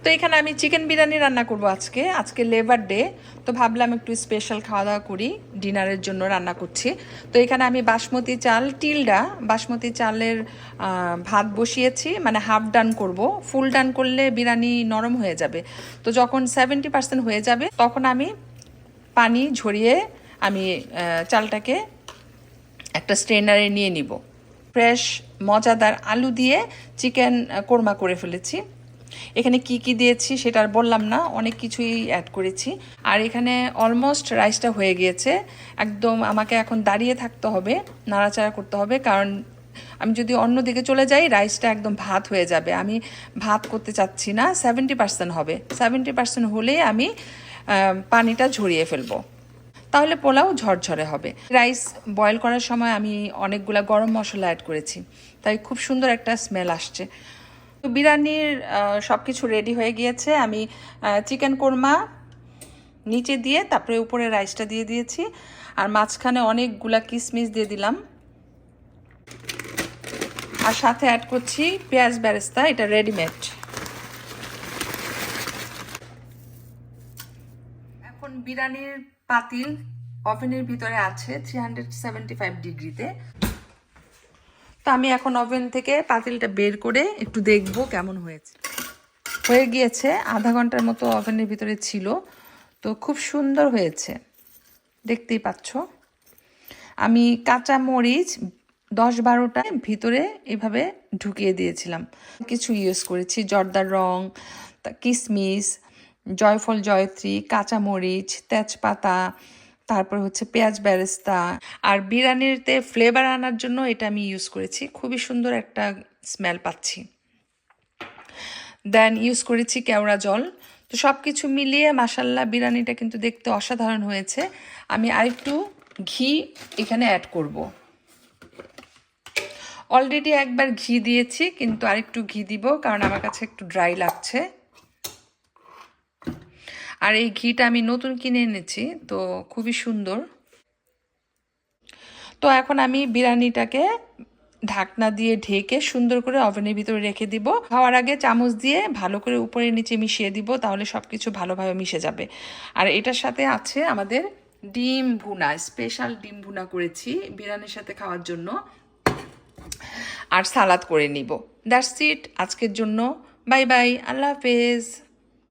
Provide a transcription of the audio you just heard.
তো এখানে আমি চিকেন বিরিয়ানি রান্না করব আজকে লেবার ডে। তো ভাবলাম একটু স্পেশাল খাওয়া দাওয়া করি, ডিনারের জন্য রান্না করছি। তো এখানে আমি বাসমতি চাল বাসমতি চালের ভাত বসিয়েছি, মানে হাফ ডান করব। ফুল ডান করলে বিরিয়ানি নরম হয়ে যাবে। তো যখন 70% হয়ে যাবে তখন আমি পানি ঝরিয়ে আমি চালটাকে একটা স্ট্রেনারে নিয়ে নিব। ফ্রেশ মজাদার আলু দিয়ে চিকেন কোরমা করে ফেলেছি। এখানে কি কি দিয়েছি সেটা আর বললাম না, অনেক কিছুই অ্যাড করেছি। আর এখানে অলমোস্ট রাইসটা হয়ে গিয়েছে। একদম আমাকে এখন দাঁড়িয়ে থাকতে হবে, নাড়াচাড়া করতে হবে, কারণ আমি যদি অন্য দিকে চলে যাই রাইসটা একদম ভাত হয়ে যাবে। আমি ভাত করতে চাচ্ছি না, 70% হবে। 70% হলেই আমি পানিটা ঝরিয়ে ফেলবো, তাহলে পোলাও ঝরঝরে হবে। রাইস বয়েল করার সময় আমি অনেকগুলা গরম মশলা অ্যাড করেছি, তাই খুব সুন্দর একটা স্মেল আসছে। তো বিরিয়ানির সব কিছু রেডি হয়ে গিয়েছে। আমি চিকেন কোরমা নিচে দিয়ে তারপরে উপরে রাইসটা দিয়ে দিয়েছি, আর মাঝখানে অনেকগুলা কিশমিশ দিয়ে দিলাম, আর সাথে অ্যাড করছি পেঁয়াজ বেরেস্তা, এটা রেডিমেড। এখন বিরিয়ানির পাতিল ওভেনের ভিতরে আছে 375 ডিগ্রিতে। তো আমি এখন ওভেন থেকে পাতিলটা বের করে একটু দেখব কেমন হয়েছে। হয়ে গিয়েছে, আধা ঘন্টার মতো ওভেনের ভিতরে ছিল। তো খুব সুন্দর হয়েছে, দেখতেই পাচ্ছ। আমি কাঁচা মরিচ 10-12টা ভিতরে এভাবে ঢুকিয়ে দিয়েছিলাম। কিছু ইউজ করেছি, জর্দার রং, কিশমিশ, জয়ফল জয়ত্রী, কাঁচামরিচ, তেজপাতা, তারপর হচ্ছে পেঁয়াজ বেরেস্তা। আর বিরিয়ানিতে ফ্লেভার আনার জন্য এটা আমি ইউজ করেছি, খুবই সুন্দর একটা স্মেল পাচ্ছি। দেন ইউজ করেছি কেওড়া জল। তো সব কিছু মিলিয়ে মাশাল্লাহ বিরিয়ানিটা কিন্তু দেখতে অসাধারণ হয়েছে। আমি আরেকটু ঘি এখানে অ্যাড করব। অলরেডি একবার ঘি দিয়েছি, কিন্তু আরেকটু ঘি দিব, কারণ আমার কাছে একটু ড্রাই লাগছে। আর এই ঘিটা আমি নতুন কিনে এনেছি, তো খুবই সুন্দর। তো এখন আমি বিরিয়ানিটাকে ঢাকনা দিয়ে ঢেকে সুন্দর করে ওভেনের ভিতরে রেখে দিব। খাওয়ার আগে চামচ দিয়ে ভালো করে উপরে নিচে মিশিয়ে দিব, তাহলে সব কিছু ভালোভাবে মিশে যাবে। আর এটার সাথে আছে আমাদের ডিম ভুনা, স্পেশাল ডিম ভুনা করেছি বিরিয়ানির সাথে খাওয়ার জন্য। আর সালাদ করে নিব। দ্যাটস ইট আজকের জন্য। বাই বাই, আল্লাহ হাফেজ।